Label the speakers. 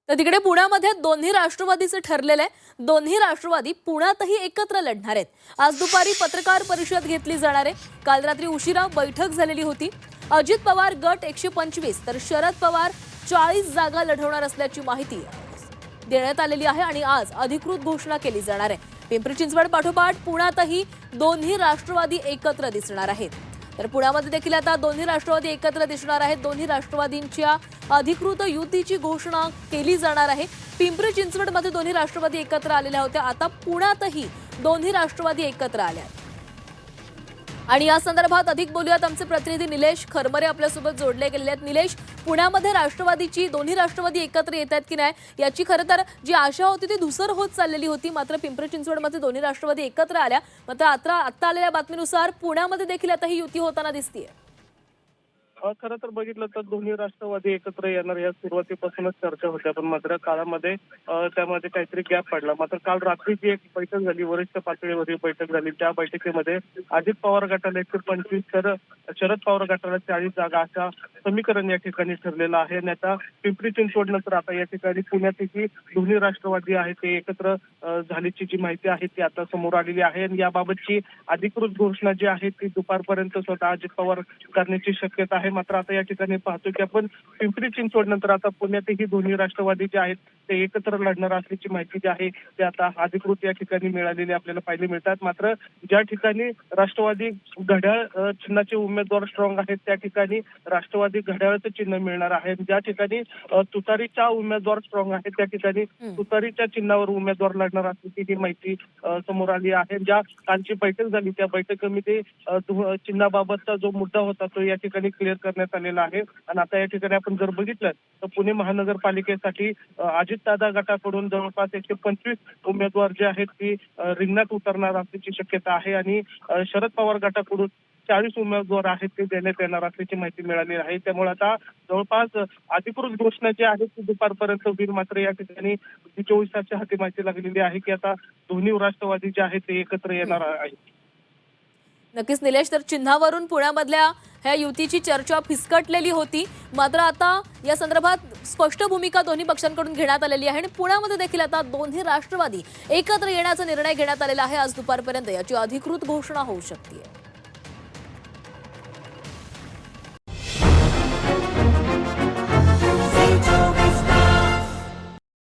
Speaker 1: तर तिकडे पुण्यामध्ये दोन्ही राष्ट्रवादीचे ठरलेले आहे। दोन्ही राष्ट्रवादी पुण्यातही एकत्र लढणार आहेत। आज दुपारी पत्रकार परिषद घेतली जाणार आहे। काल रात्री उशिरा बैठक झालेली होती। अजित पवार गट 125 तर शरद पवार 40 जागा लढवणार असल्याची माहिती देण्यात आलेली आहे आणि आज अधिकृत घोषणा केली जाणार आहे। पिंपरी चिंचवड पाठोपाठ पुण्यातही दोन्ही राष्ट्रवादी एकत्र दिसणार आहेत। तर पुण्यामध्ये देखील आता दोन्ही राष्ट्रवादी एकत्र दिसणार आहेत। दोन्ही राष्ट्रवादींच्या अधिकृत युतीची घोषणा केली जाणार आहे। पिंपरी चिंचवडमध्ये दोन्ही राष्ट्रवादी एकत्र आलेल्या होत्या, आता पुण्यातही दोन्ही राष्ट्रवादी एकत्र आल्या आहेत। आणि या संदर्भात अधिक बोलूयात, आमचे प्रतिनिधी निलेश खरमरे आपल्यासोबत जोडले गेलेले आहेत। निलेश, पुण्यामध्ये राष्ट्रवादीची दोन्ही राष्ट्रवादी एकत्र येत आहेत की नाही याची खरं तर जी आशा होती ती धुसर होत चाललेली होती, मात्र पिंपरी चिंचवडमध्ये दोन्ही राष्ट्रवादी एकत्र आल्या। मात्र आता आलेल्या बातमीनुसार पुण्यामध्ये देखील आता ही युती होताना दिसतेय।
Speaker 2: खरं तर बघितलं तर दोन्ही राष्ट्रवादी एकत्र येणार या सुरुवातीपासूनच चर्चा होत्या, पण मात्र काळामध्ये त्यामध्ये काहीतरी गॅप पडला। मात्र काल रात्री जी एक बैठक झाली, वरिष्ठ पातळीवरील बैठक झाली, त्या बैठकीमध्ये अजित पवार गटाला 125 तर शरद पवार गटाला 40 जागा अशा समीकरण या ठिकाणी ठरलेलं आहे। आणि आता पिंपरी चिंचवड नंतर आता या ठिकाणी पुण्यातही दोन्ही राष्ट्रवादी आहेत ते एकत्र झाल्याची जी माहिती आहे ती आता समोर आलेली आहे। आणि याबाबतची अधिकृत घोषणा जी आहे ती दुपारपर्यंत स्वतः अजित पवार करण्याची शक्यता आहे। मात्र आता या ठिकाणी पाहतो की आपण पिंपरी चिंचवड नंतर आता पुण्यातही दोन्ही राष्ट्रवादी जे आहेत ते एकत्र लढणार असल्याची माहिती जी आहे ते आता अधिकृत या ठिकाणी मिळालेली आपल्याला पाहायला मिळतात। मात्र ज्या ठिकाणी राष्ट्रवादी घड्याळ चिन्हाचे उमेदवार स्ट्रॉंग आहेत त्या ठिकाणी राष्ट्रवादी घड्याळाचं चिन्ह मिळणार आहे। ज्या ठिकाणी तुतारीचा उमेदवार स्ट्रॉंग आहे त्या ठिकाणी तुतारीच्या चिन्हावर उमेदवार लढणार असल्याची ही माहिती समोर आली आहे। ज्या कालची बैठक झाली त्या बैठकीमध्ये चिन्हाबाबतचा जो मुद्दा होता तो या ठिकाणी क्लिअर करण्यात आलेला आहे। आणि आता या ठिकाणी आपण जर बघितलं तर पुणे महानगरपालिकेसाठी अजितदादा गटाकडून जवळपास 125 उमेदवार जे आहेत ती रिंगणात उतरणार असल्याची शक्यता आहे। आणि शरद पवार गटाकडून 40 उमेदवार आहेत ते देण्यात येणार असल्याची माहिती मिळाली आहे। त्यामुळे आता जवळपास अधिकृत घोषणा जी आहे ती दुपारपर्यंत होईल। मात्र या ठिकाणी 24 तासच्या हाती माहिती लागलेली आहे की आता दोन्ही राष्ट्रवादी जे आहेत ते एकत्र येणार आहेत।
Speaker 1: नक्कीच निलेश, तर चिन्हावरून पुण्यामधल्या ह्या युतीची चर्चा फिसकटलेली होती, मात्र आता या संदर्भात स्पष्ट भूमिका दोन्ही पक्षांकडून घेण्यात आलेली आहे आणि पुण्यामध्ये देखील आता दोन्ही राष्ट्रवादी एकत्र येण्याचा निर्णय घेण्यात आलेला आहे। आज दुपारपर्यंत याची अधिकृत घोषणा होऊ शकते।